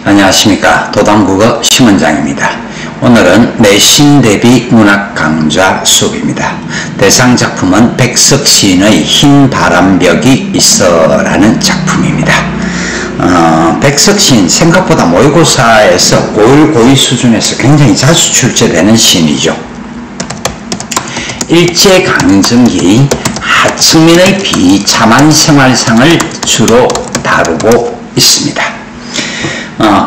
안녕하십니까. 도담국어 심원장입니다. 오늘은 내신 대비 문학 강좌 수업입니다. 대상 작품은 백석 시인의 흰 바람벽이 있어 라는 작품입니다. 백석 시인 생각보다 모의고사에서 고1, 고2 수준에서 굉장히 자주 출제되는 시인이죠. 일제강점기 하층민의 비참한 생활상을 주로 다루고 있습니다.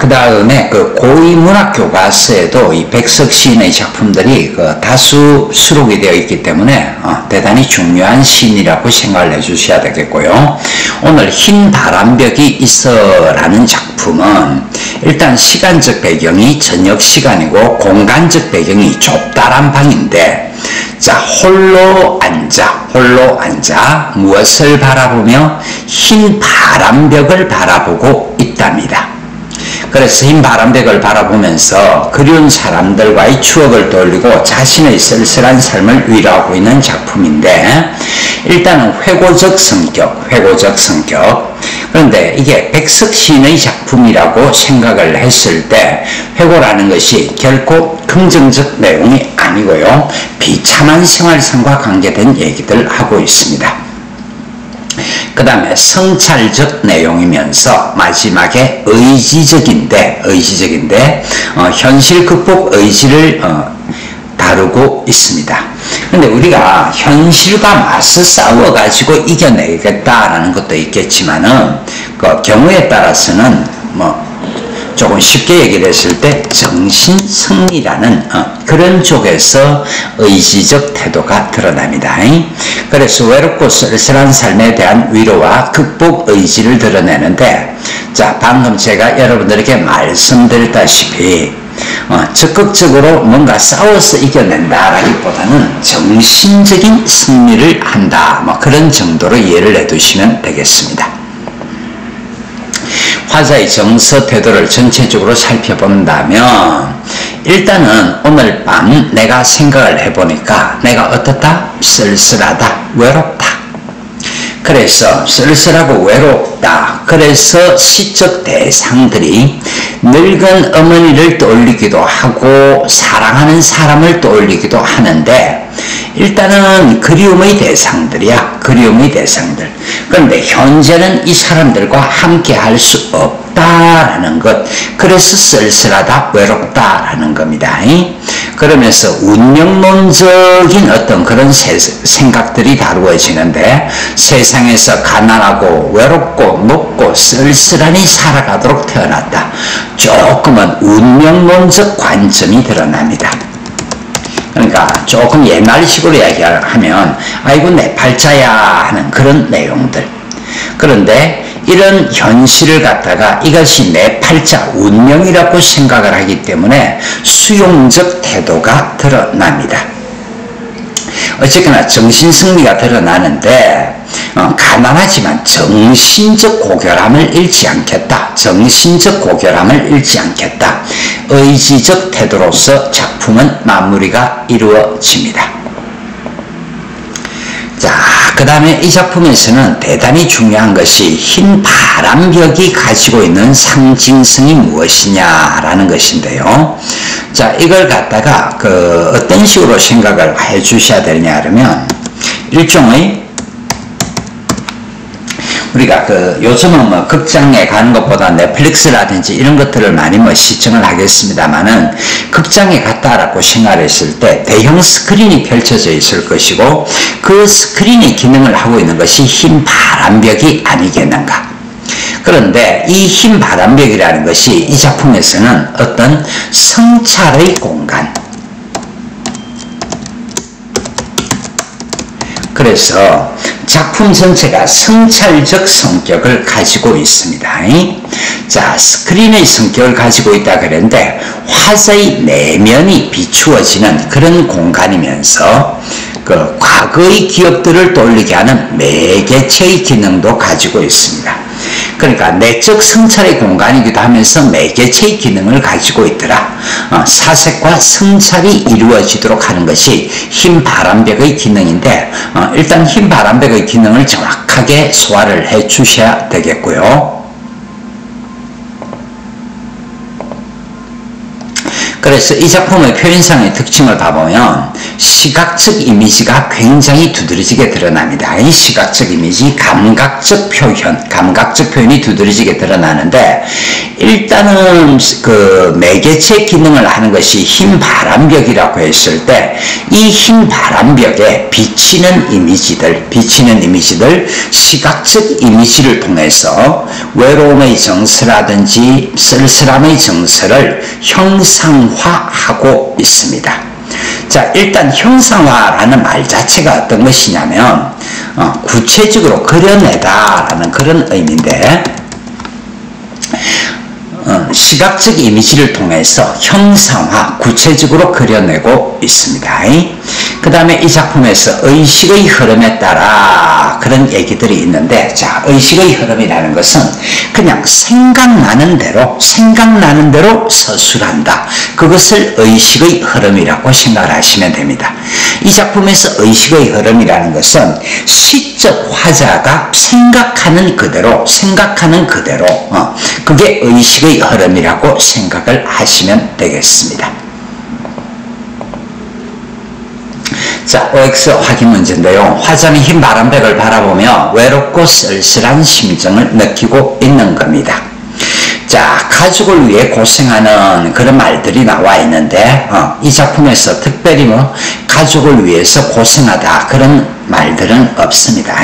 그 다음에 고2 문학 교과서에도 이 백석 시인의 작품들이 다수 수록이 되어 있기 때문에 대단히 중요한 시인이라고 생각을 해주셔야 되겠고요. 오늘 흰 바람벽이 있어 라는 작품은 일단 시간적 배경이 저녁 시간이고 공간적 배경이 좁다란 방인데, 자, 홀로 앉아 무엇을 바라보며 흰 바람벽을 바라보고 있답니다. 그래서 흰 바람벽을 바라보면서 그리운 사람들과의 추억을 떠올리고 자신의 쓸쓸한 삶을 위로하고 있는 작품인데, 일단은 회고적 성격. 그런데 이게 백석 시인의 작품이라고 생각을 했을 때 회고라는 것이 결코 긍정적 내용이 아니고요, 비참한 생활상과 관계된 얘기들 하고 있습니다. 그 다음에 성찰적 내용이면서 마지막에 의지적인데 현실 극복 의지를 다루고 있습니다. 근데 우리가 현실과 맞서 싸워가지고 이겨내겠다라는 것도 있겠지만은 그 경우에 따라서는 조금 쉽게 얘기를 했을 때 정신승리라는 그런 쪽에서 의지적 태도가 드러납니다. 그래서 외롭고 쓸쓸한 삶에 대한 위로와 극복 의지를 드러내는데, 자, 방금 제가 여러분들에게 말씀드렸다시피 적극적으로 뭔가 싸워서 이겨낸다라기보다는 정신적인 승리를 한다, 그런 정도로 이해를 해두시면 되겠습니다. 화자의 정서 태도를 전체적으로 살펴본다면, 일단은 오늘 밤 내가 생각을 해보니까 내가 어떻다? 쓸쓸하다, 외롭다. 그래서 쓸쓸하고 외롭다. 그래서 시적 대상들이 늙은 어머니를 떠올리기도 하고 사랑하는 사람을 떠올리기도 하는데, 일단은 그리움의 대상들이야. 그리움의 대상들. 그런데 현재는 이 사람들과 함께 할 수 없다라는 것. 그래서 쓸쓸하다, 외롭다라는 겁니다. 그러면서 운명론적인 어떤 그런 생각들이 다루어지는데, 세상에서 가난하고 외롭고 높고 쓸쓸하니 살아가도록 태어났다. 조금은 운명론적 관점이 드러납니다. 그러니까 조금 옛날식으로 이야기하면 아이고 내 팔자야 하는 그런 내용들. 그런데 이런 현실을 갖다가 이것이 내 팔자 운명이라고 생각을 하기 때문에 수용적 태도가 드러납니다. 어쨌거나 정신승리가 드러나는데, 가난하지만 정신적 고결함을 잃지 않겠다. 의지적 태도로서 작품은 마무리가 이루어집니다. 자, 그 다음에 이 작품에서는 대단히 중요한 것이 흰 바람벽이 가지고 있는 상징성이 무엇이냐라는 것인데요. 자, 이걸 갖다가 어떤 식으로 생각을 해 주셔야 되냐 그러면, 일종의 우리가 요즘은 극장에 가는 것보다 넷플릭스라든지 이런 것들을 많이 시청을 하겠습니다만은, 극장에 갔다라고 생각을 했을 때 대형 스크린이 펼쳐져 있을 것이고, 그 스크린의 기능을 하고 있는 것이 흰 바람벽이 아니겠는가. 그런데 이 흰 바람벽이라는 것이 이 작품에서는 어떤 성찰의 공간, 그래서 작품 전체가 성찰적 성격을 가지고 있습니다. 자, 스크린의 성격을 가지고 있다 그랬는데, 화자의 내면이 비추어지는 그런 공간이면서 과거의 기억들을 떠올리게 하는 매개체의 기능도 가지고 있습니다. 그러니까 내적 성찰의 공간이기도 하면서 매개체의 기능을 가지고 있더라. 사색과 성찰이 이루어지도록 하는 것이 흰 바람벽의 기능인데, 일단 흰 바람벽의 기능을 정확하게 소화를 해 주셔야 되겠고요. 그래서 이 작품의 표현상의 특징을 봐보면 시각적 이미지가 굉장히 두드러지게 드러납니다. 이 시각적 이미지, 감각적 표현이 두드러지게 드러나는데, 일단은 그 매개체 기능을 하는 것이 흰 바람벽이라고 했을 때, 이 흰 바람벽에 비치는 이미지들, 시각적 이미지를 통해서 외로움의 정서라든지 쓸쓸함의 정서를 형상화하고 있습니다. 자, 일단 형상화라는 말 자체가 어떤 것이냐면 구체적으로 그려내다라는 그런 의미인데, 시각적 이미지를 통해서 형상화, 구체적으로 그려내고 있습니다. 그 다음에 이 작품에서 의식의 흐름에 따라 그런 얘기들이 있는데, 자, 의식의 흐름이라는 것은 그냥 생각나는 대로 서술한다. 그것을 의식의 흐름이라고 생각을 하시면 됩니다. 이 작품에서 의식의 흐름이라는 것은 시적 화자가 생각하는 그대로 그게 의식의 흐름이라고 생각을 하시면 되겠습니다. 자, OX 확인 문제인데요. 화자는 흰 바람벽을 바라보며 외롭고 쓸쓸한 심정을 느끼고 있는 겁니다. 자, 가족을 위해 고생하는 그런 말들이 나와 있는데, 이 작품에서 특별히 가족을 위해서 고생하다 그런 말들은 없습니다.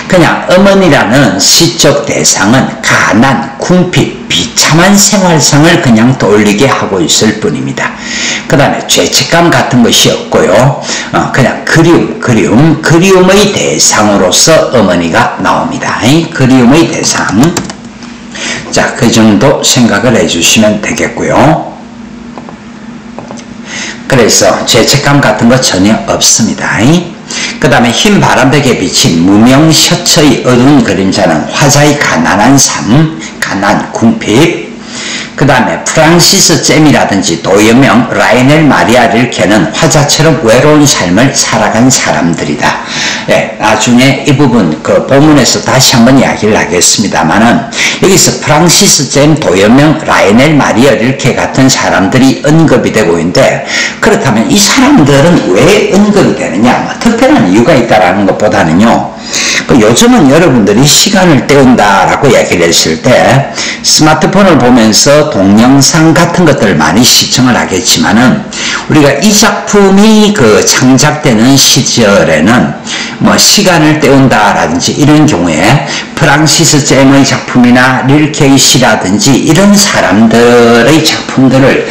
그냥 어머니라는 시적 대상은 가난, 궁핍, 비참한 생활상을 그냥 떠올리게 하고 있을 뿐입니다. 그 다음에 죄책감 같은 것이 없고요. 그냥 그리움의 대상으로서 어머니가 나옵니다. 그리움의 대상. 자, 그 정도 생각을 해주시면 되겠고요. 그래서 죄책감 같은 거 전혀 없습니다. 그 다음에 흰 바람벽에 비친 무명 셔츠의 어두운 그림자는 화자의 가난한 삶, 가난, 궁핍. 그 다음에 프랑시스 잼이라든지 도연명, 라이넬 마리아 릴케는 화자처럼 외로운 삶을 살아간 사람들이다. 예, 나중에 이 부분 그 본문에서 다시 한번 이야기를 하겠습니다만은, 여기서 프랑시스 잼, 도연명, 라이넬 마리아 릴케 같은 사람들이 언급이 되고 있는데, 그렇다면 이 사람들은 왜 언급이 되느냐? 특별한 이유가 있다라는 것보다는요, 요즘은 여러분들이 시간을 때운다라고 이야기를 했을 때 스마트폰을 보면서 동영상 같은 것들을 많이 시청을 하겠지만은, 우리가 이 작품이 그 창작되는 시절에는 시간을 때운다라든지 이런 경우에 프랑시스 잼의 작품이나 릴케의 시라든지 이런 사람들의 작품들을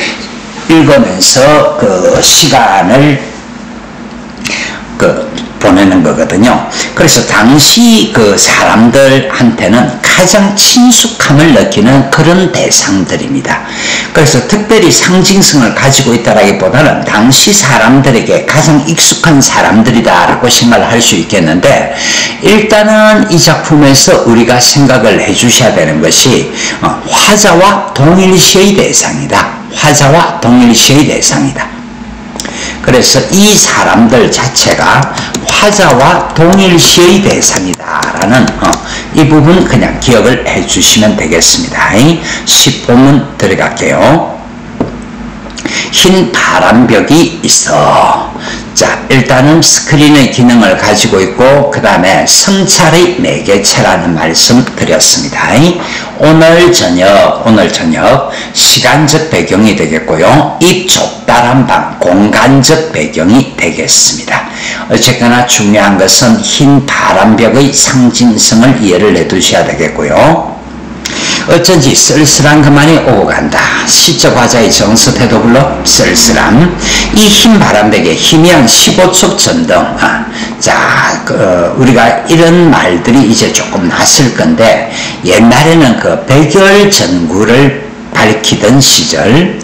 읽으면서 그 시간을 보내는 거거든요. 그래서 당시 그 사람들한테는 가장 친숙함을 느끼는 그런 대상들입니다. 그래서 특별히 상징성을 가지고 있다라기보다는 당시 사람들에게 가장 익숙한 사람들이다라고 생각을 할 수 있겠는데, 일단은 이 작품에서 우리가 생각을 해 주셔야 되는 것이 화자와 동일시의 대상이다. 화자와 동일시의 대상이다. 그래서 이 사람들 자체가 화자와 동일시의 대상이다라는 이 부분 그냥 기억을 해 주시면 되겠습니다. 10본문 들어갈게요. 흰 바람벽이 있어. 자, 일단은 스크린의 기능을 가지고 있고, 그 다음에 성찰의 매개체라는 말씀 드렸습니다. 오늘 저녁 시간적 배경이 되겠고요. 입 좁다란 방, 공간적 배경이 되겠습니다. 어쨌거나 중요한 것은 흰 바람벽의 상징성을 이해를 해 두셔야 되겠고요. 어쩐지 쓸쓸한 그만이 오고 간다. 시적 화자의 정서 태도 불러 쓸쓸함. 이 흰 바람벽에 희미한 15촉 전등. 자, 우리가 이런 말들이 이제 조금 낯설 건데, 옛날에는 그 백열전구를 밝히던 시절,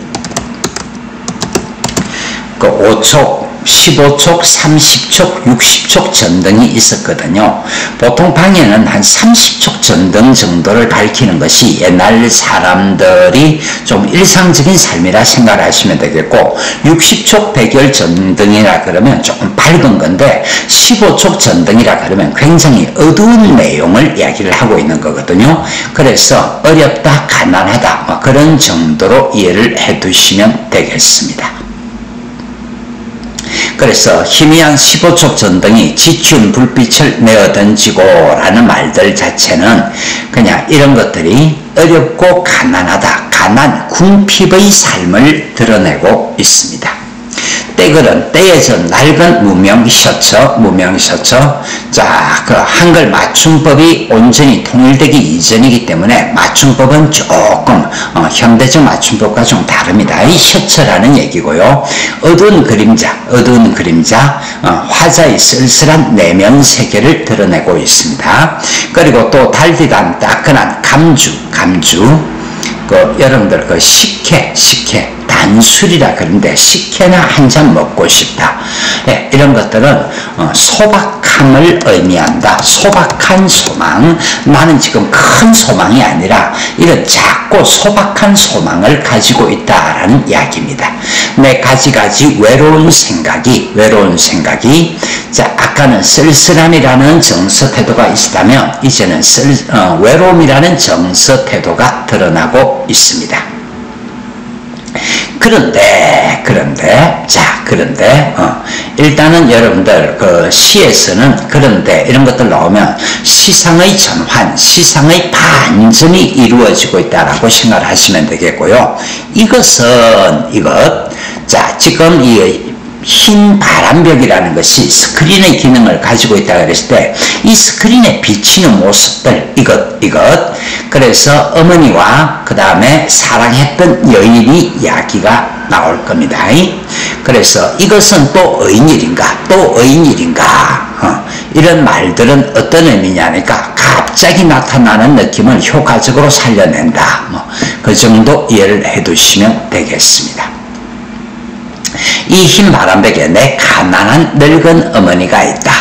그 5촉 15촉, 30촉, 60촉 전등이 있었거든요. 보통 방에는 한 30촉 전등 정도를 밝히는 것이 옛날 사람들이 좀 일상적인 삶이라 생각하시면 되겠고, 60촉 백열 전등이라 그러면 조금 밝은 건데 15촉 전등이라 그러면 굉장히 어두운 내용을 이야기를 하고 있는 거거든요. 그래서 어렵다, 가난하다 뭐 그런 정도로 이해를 해 두시면 되겠습니다. 그래서 희미한 15촉 전등이 지춘 불빛을 내어 던지고 라는 말들 자체는 그냥 이런 것들이 어렵고 가난하다, 가난, 궁핍의 삶을 드러내고 있습니다. 때글은 때에 전 낡은 무명셔처. 자, 그 한글 맞춤법이 온전히 통일되기 이전이기 때문에 맞춤법은 조금 현대적 맞춤법과 좀 다릅니다. 이 셔처라는 얘기고요. 어두운 그림자, 화자의 쓸쓸한 내면 세계를 드러내고 있습니다. 그리고 또 달디단 따끈한 감주. 여러분들 식혜 단술이라 그러는데 식혜나 한 잔 먹고 싶다. 네, 이런 것들은 소박함을 의미한다. 소박한 소망. 나는 지금 큰 소망이 아니라 이런 작고 소박한 소망을 가지고 있다라는 이야기입니다. 내 가지가지 외로운 생각이 자, 아까는 쓸쓸함이라는 정서 태도가 있다면 이제는 외로움이라는 정서 태도가 드러나고 있습니다. 그런데 일단은 여러분들 그 시에서는 그런데 이런 것들 나오면 시상의 전환, 시상의 반전이 이루어지고 있다라고 생각을 하시면 되겠고요. 자, 지금 이 흰 바람벽이라는 것이 스크린의 기능을 가지고 있다 그랬을 때 이 스크린에 비치는 모습들 그래서 어머니와 그 다음에 사랑했던 여인이 이야기가 나올 겁니다. 그래서 이것은 또 의인일인가 이런 말들은 어떤 의미냐니까 갑자기 나타나는 느낌을 효과적으로 살려낸다. 그 정도 이해를 해 두시면 되겠습니다. 이 흰 바람벽에 내 가난한 늙은 어머니가 있다.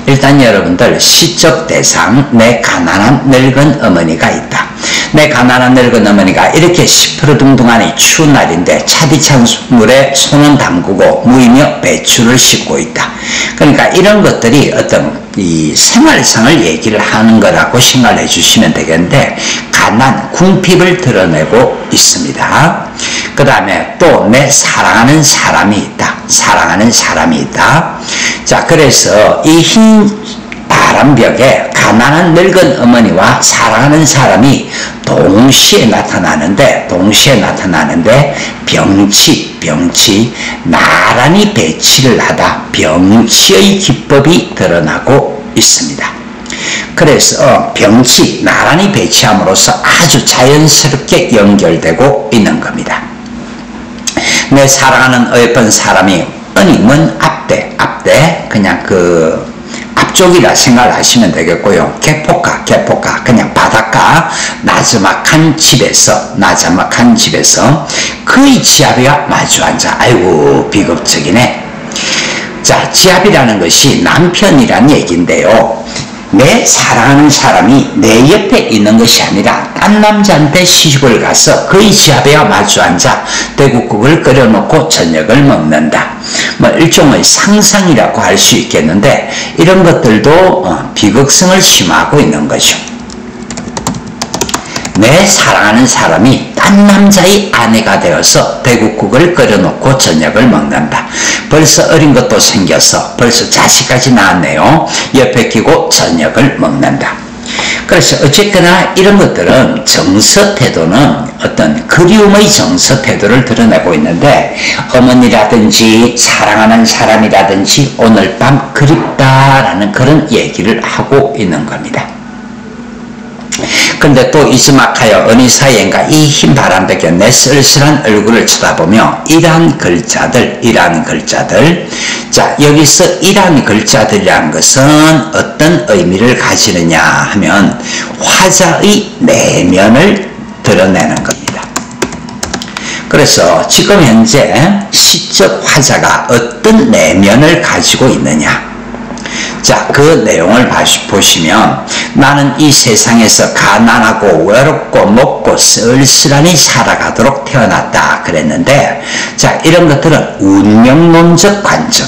일단 여러분들 시적 대상 내 가난한 늙은 어머니가 있다. 내 가난한 늙은 어머니가 이렇게 시퍼르둥둥한 이 추운 날인데 차디찬 물에 손은 담그고 무이며 배추를 씻고 있다. 그러니까 이런 것들이 어떤 이 생활상을 얘기를 하는 거라고 생각을 해주시면 되겠는데 가난, 궁핍을 드러내고 있습니다. 그 다음에 또 내 사랑하는 사람이 있다. 자, 그래서 이 흰 바람벽에 가난한 늙은 어머니와 사랑하는 사람이 동시에 나타나는데 병치 나란히 배치를 하다. 병치의 기법이 드러나고 있습니다. 그래서 병치 나란히 배치함으로써 아주 자연스럽게 연결되고 있는 겁니다. 내 사랑하는 어여쁜 사람이 은임은 앞대 그냥 그 앞쪽이라 생각을 하시면 되겠고요. 개포가 그냥 바닷가 나자막한 집에서 그의 지아비와 마주 앉아. 아이고 비극적이네. 자, 지아비라는 것이 남편이란 얘기인데요. 내 사랑하는 사람이 내 옆에 있는 것이 아니라 딴 남자한테 시집을 가서 그의 지아비와 마주 앉아 대국국을 끓여놓고 저녁을 먹는다. 뭐 일종의 상상이라고 할 수 있겠는데 이런 것들도 비극성을 심화하고 있는 거죠. 내 사랑하는 사람이 딴 남자의 아내가 되어서 대국국을 끓여놓고 저녁을 먹는다. 벌써 어린 것도 생겨서 벌써 자식까지 낳았네요. 옆에 끼고 저녁을 먹는다. 그래서 어쨌거나 이런 것들은 정서 태도는 어떤 그리움의 정서 태도를 드러내고 있는데 어머니라든지 사랑하는 사람이라든지 오늘 밤 그립다라는 그런 얘기를 하고 있는 겁니다. 근데 또 이즈마카여 어느 사이인가 이 흰 바람벽에 내 쓸쓸한 얼굴을 쳐다보며 이란 글자들 자, 여기서 이란 글자들이라는 것은 어떤 의미를 가지느냐 하면 화자의 내면을 드러내는 겁니다. 그래서 지금 현재 시적 화자가 어떤 내면을 가지고 있느냐. 자, 그 내용을 보시면 나는 이 세상에서 가난하고 외롭고 먹고 쓸쓸하니 살아가도록 태어났다 그랬는데, 자, 이런 것들은 운명론적 관점.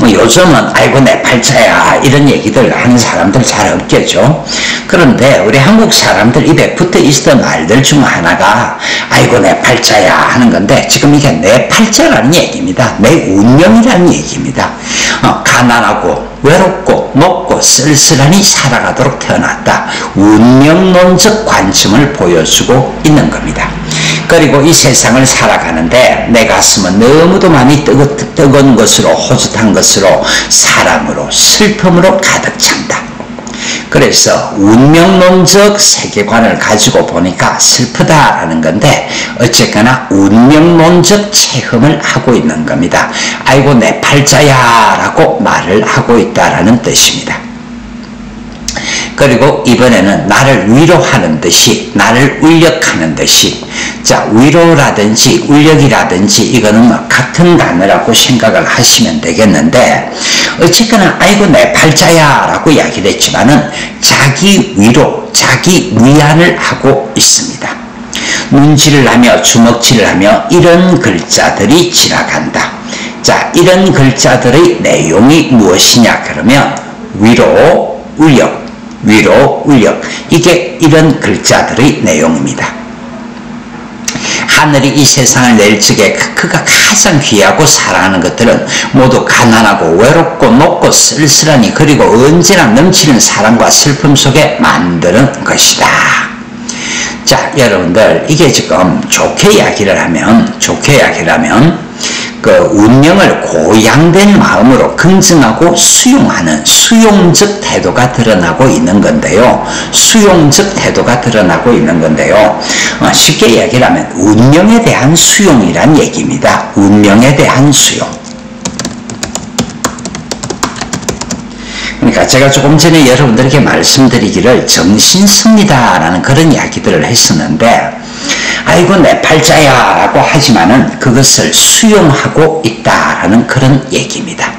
요즘은 아이고 내 팔자야 이런 얘기들 하는 사람들 잘 없겠죠. 그런데 우리 한국 사람들 입에 붙어 있었던 말들 중 하나가 아이고 내 팔자야 하는 건데, 지금 이게 내 팔자라는 얘기입니다. 내 운명이라는 얘기입니다. 가난하고 외롭고 먹고 쓸쓸하니 살아가도록 태어났다. 운명론적 관점을 보여주고 있는 겁니다. 그리고 이 세상을 살아가는데 내 가슴은 너무도 많이 뜨거운 것으로, 호젓한 것으로, 사랑으로, 슬픔으로 가득 찬다. 그래서 운명론적 세계관을 가지고 보니까 슬프다라는 건데, 어쨌거나 운명론적 체험을 하고 있는 겁니다. 아이고 내 팔자야 라고 말을 하고 있다라는 뜻입니다. 그리고 이번에는 나를 위로하는 듯이, 나를 울력하는 듯이, 자, 위로라든지 울력이라든지 이거는 같은 단어라고 생각을 하시면 되겠는데, 어쨌거나 아이고 내 팔자야 라고 이야기를 했지만은 자기 위로, 자기 위안을 하고 있습니다. 눈질을 하며 주먹질을 하며 이런 글자들이 지나간다. 자, 이런 글자들의 내용이 무엇이냐 그러면 위로, 울력, 위로, 울력, 이게 이런 글자들의 내용입니다. 하늘이 이 세상을 낼 적에 그가 가장 귀하고 사랑하는 것들은 모두 가난하고 외롭고 높고 쓸쓸하니, 그리고 언제나 넘치는 사랑과 슬픔 속에 만드는 것이다. 자, 여러분들 이게 지금 좋게 이야기를 하면 그 운명을 고양된 마음으로 긍정하고 수용하는 수용적 태도가 드러나고 있는 건데요. 수용적 태도가 드러나고 있는 건데요. 쉽게 이야기를 하면 운명에 대한 수용이란 얘기입니다. 운명에 대한 수용. 그러니까 제가 조금 전에 여러분들에게 말씀드리기를 정신승리다라는 그런 이야기들을 했었는데, 아이고 내 팔자야 라고 하지만은 그것을 수용하고 있다라는 그런 얘기입니다.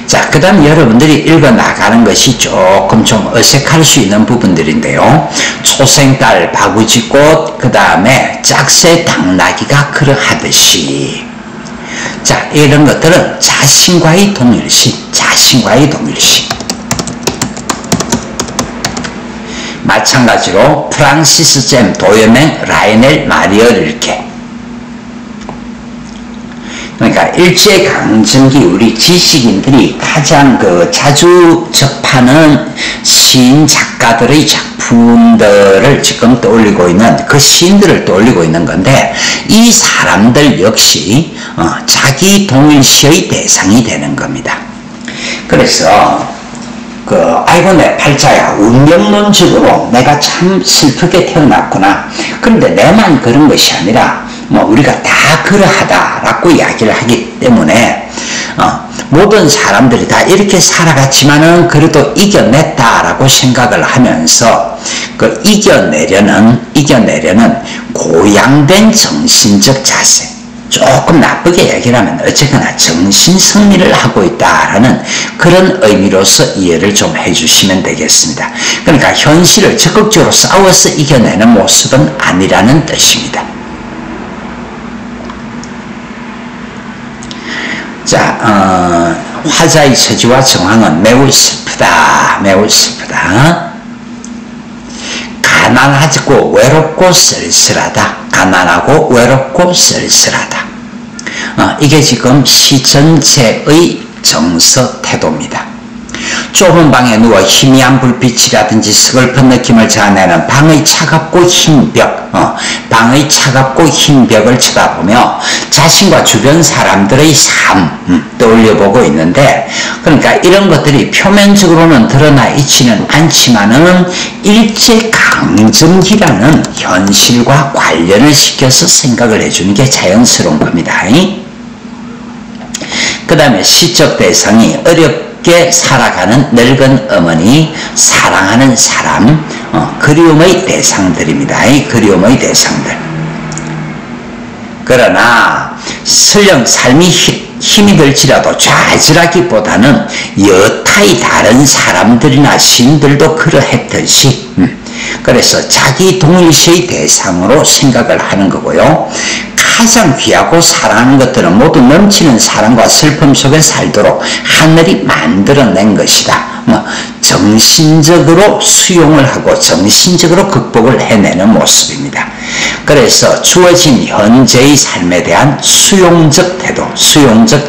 자, 그 다음 여러분들이 읽어 나가는 것이 조금 좀 어색할 수 있는 부분들인데요. 초생달 바구지꽃, 그 다음에 짝새 당나귀가 그러하듯이, 자, 이런 것들은 자신과의 동일시, 자신과의 동일시. 마찬가지로 프랑시스 잼, 도여맹, 라이넬, 마리어 릴케. 그러니까 일제강점기 우리 지식인들이 가장 자주 접하는 시인 작가들의 작품들을 지금 떠올리고 있는, 그 시인들을 떠올리고 있는 건데, 이 사람들 역시 자기 동일시의 대상이 되는 겁니다. 그래서 아이고 내 팔자야, 운명론적으로 내가 참 슬프게 태어났구나. 그런데 내만 그런 것이 아니라 우리가 다 그러하다라고 이야기를 하기 때문에 모든 사람들이 다 이렇게 살아갔지만은 그래도 이겨냈다라고 생각을 하면서 그 이겨내려는 고양된 정신적 자세, 조금 나쁘게 얘기를 하면 어쨌거나 정신승리를 하고 있다라는 그런 의미로서 이해를 좀 해주시면 되겠습니다. 그러니까 현실을 적극적으로 싸워서 이겨내는 모습은 아니라는 뜻입니다. 자, 화자의 처지와 정황은 매우 슬프다, 매우 슬프다. 가난하고 외롭고 쓸쓸하다. 가난하고 외롭고 쓸쓸하다. 이게 지금 시 전체의 정서 태도입니다. 좁은 방에 누워 희미한 불빛이라든지 서글픈 느낌을 자아내는 방의 차갑고 흰 벽, 방의 차갑고 흰 벽을 쳐다보며 자신과 주변 사람들의 삶 떠올려보고 있는데, 그러니까 이런 것들이 표면적으로는 드러나 있지는 않지만은 일제강점기라는 현실과 관련을 시켜서 생각을 해주는 게 자연스러운 겁니다. 그 다음에 시적 대상이 어렵게 살아가는 늙은 어머니, 사랑하는 사람, 그리움의 대상들입니다. 그리움의 대상들. 그러나 설령 삶이 힘이 들지라도 좌절하기보다는 여타의 다른 사람들이나 신들도 그러했듯이 그래서 자기 동일시의 대상으로 생각을 하는 거고요. 가장 귀하고 사랑하는 것들은 모두 넘치는 사랑과 슬픔 속에 살도록 하늘이 만들어낸 것이다. 정신적으로 수용을 하고 정신적으로 극복을 해내는 모습입니다. 그래서 주어진 현재의 삶에 대한 수용적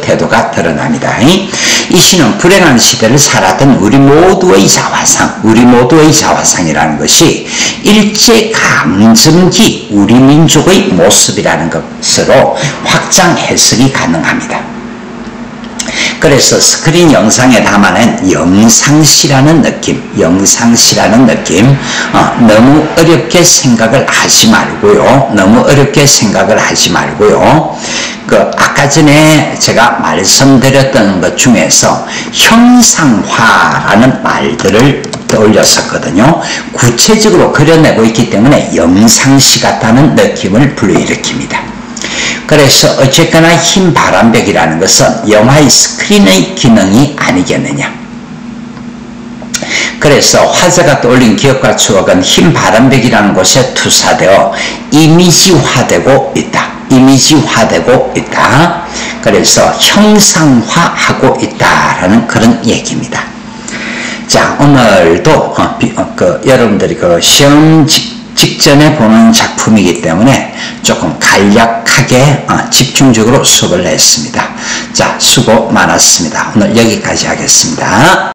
태도가 드러납니다. 이 시는 불행한 시대를 살았던 우리 모두의 자화상이라는 것이 일제 감정기 우리 민족의 모습이라는 것으로 확장 해석이 가능합니다. 그래서 스크린 영상에 담아낸 영상시라는 느낌, 너무 어렵게 생각을 하지 말고요. 아까 전에 제가 말씀드렸던 것 중에서 형상화라는 말들을 떠올렸었거든요. 구체적으로 그려내고 있기 때문에 영상시 같다는 느낌을 불러일으킵니다. 그래서 어쨌거나 흰 바람벽이라는 것은 영화의 스크린의 기능이 아니겠느냐. 그래서 화제가 떠올린 기억과 추억은 흰 바람벽이라는 곳에 투사되어 이미지화되고 있다. 그래서 형상화하고 있다라는 그런 얘기입니다. 자, 오늘도 여러분들이 시험 직전에 보는 작품이기 때문에 조금 간략하게 집중적으로 수업을 했습니다. 자, 수고 많았습니다. 오늘 여기까지 하겠습니다.